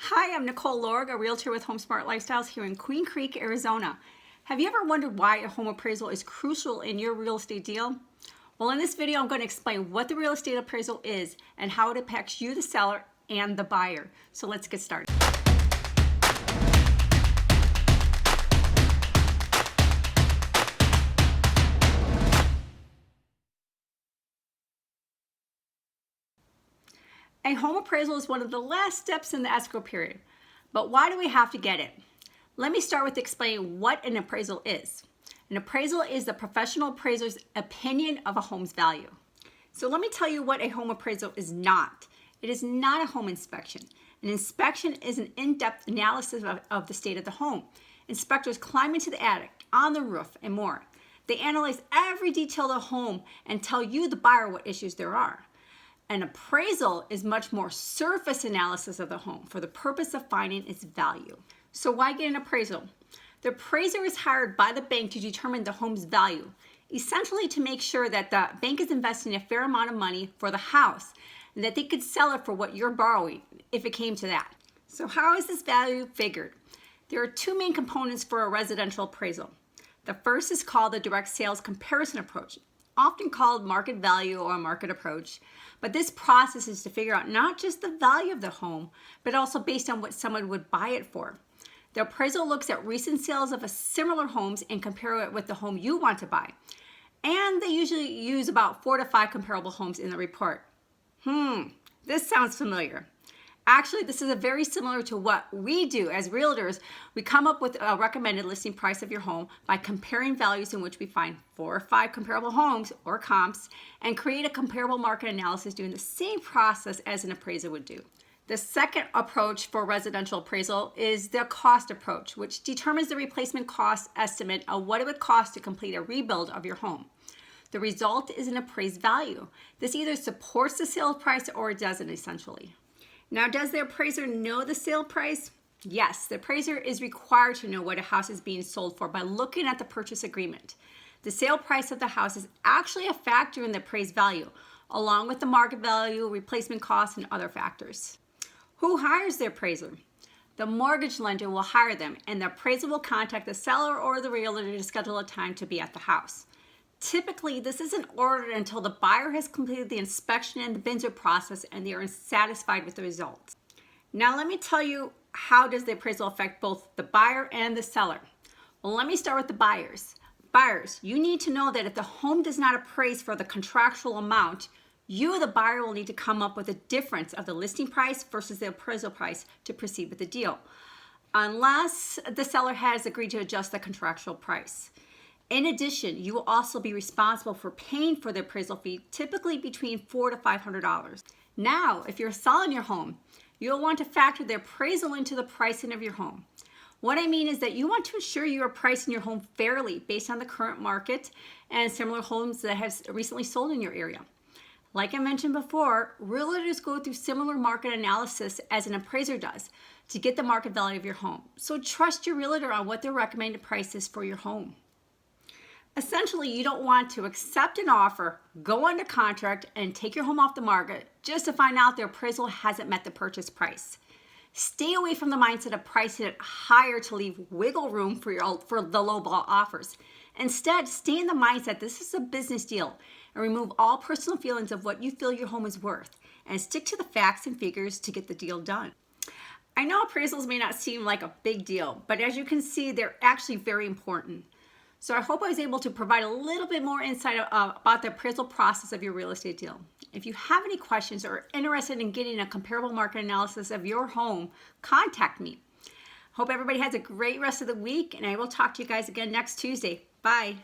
Hi, I'm Nicole Lorig, a realtor with HomeSmart Lifestyles here in Queen Creek, Arizona. Have you ever wondered why a home appraisal is crucial in your real estate deal? Well, in this video, I'm going to explain what the real estate appraisal is and how it impacts you, the seller, and the buyer. So let's get started. A home appraisal is one of the last steps in the escrow period. But why do we have to get it? Let me start with explaining what an appraisal is. An appraisal is the professional appraiser's opinion of a home's value. So let me tell you what a home appraisal is not. It is not a home inspection. An inspection is an in-depth analysis of the state of the home. Inspectors climb into the attic, on the roof, and more. They analyze every detail of the home and tell you, the buyer, what issues there are. An appraisal is much more surface analysis of the home for the purpose of finding its value. So why get an appraisal? The appraiser is hired by the bank to determine the home's value, essentially to make sure that the bank is investing a fair amount of money for the house and that they could sell it for what you're borrowing if it came to that. So how is this value figured? There are two main components for a residential appraisal. The first is called the direct sales comparison approach, often called market value or market approach. But this process is to figure out not just the value of the home, but also based on what someone would buy it for. The appraisal looks at recent sales of similar homes and compare it with the home you want to buy. And they usually use about 4 to 5 comparable homes in the report. This sounds familiar. Actually, this is very similar to what we do as realtors. We come up with a recommended listing price of your home by comparing values in which we find 4 or 5 comparable homes or comps and create a comparable market analysis doing the same process as an appraiser would do. The second approach for residential appraisal is the cost approach, which determines the replacement cost estimate of what it would cost to complete a rebuild of your home. The result is an appraised value. This either supports the sale price or it doesn't, essentially. Now, does the appraiser know the sale price? Yes, the appraiser is required to know what a house is being sold for by looking at the purchase agreement. The sale price of the house is actually a factor in the appraised value, along with the market value, replacement costs, and other factors. Who hires the appraiser? The mortgage lender will hire them, and the appraiser will contact the seller or the realtor to schedule a time to be at the house. Typically, this isn't ordered until the buyer has completed the inspection and the binder process and they are satisfied with the results. Now, let me tell you, how does the appraisal affect both the buyer and the seller? Well, let me start with the buyers. Buyers, you need to know that if the home does not appraise for the contractual amount, you, the buyer, will need to come up with a difference of the listing price versus the appraisal price to proceed with the deal, unless the seller has agreed to adjust the contractual price. In addition, you will also be responsible for paying for the appraisal fee, typically between $400 to $500. Now, if you're selling your home, you'll want to factor the appraisal into the pricing of your home. What I mean is that you want to ensure you are pricing your home fairly based on the current market and similar homes that have recently sold in your area. Like I mentioned before, realtors go through similar market analysis as an appraiser does to get the market value of your home. So trust your realtor on what their recommended price is for your home. Essentially, you don't want to accept an offer, go under contract, and take your home off the market just to find out the appraisal hasn't met the purchase price. Stay away from the mindset of pricing it higher to leave wiggle room for the lowball offers. Instead, stay in the mindset this is a business deal and remove all personal feelings of what you feel your home is worth and stick to the facts and figures to get the deal done. I know appraisals may not seem like a big deal, but as you can see, they're actually very important. So I hope I was able to provide a little bit more insight about the appraisal process of your real estate deal. If you have any questions or are interested in getting a comparable market analysis of your home, contact me. Hope everybody has a great rest of the week, and I will talk to you guys again next Tuesday. Bye.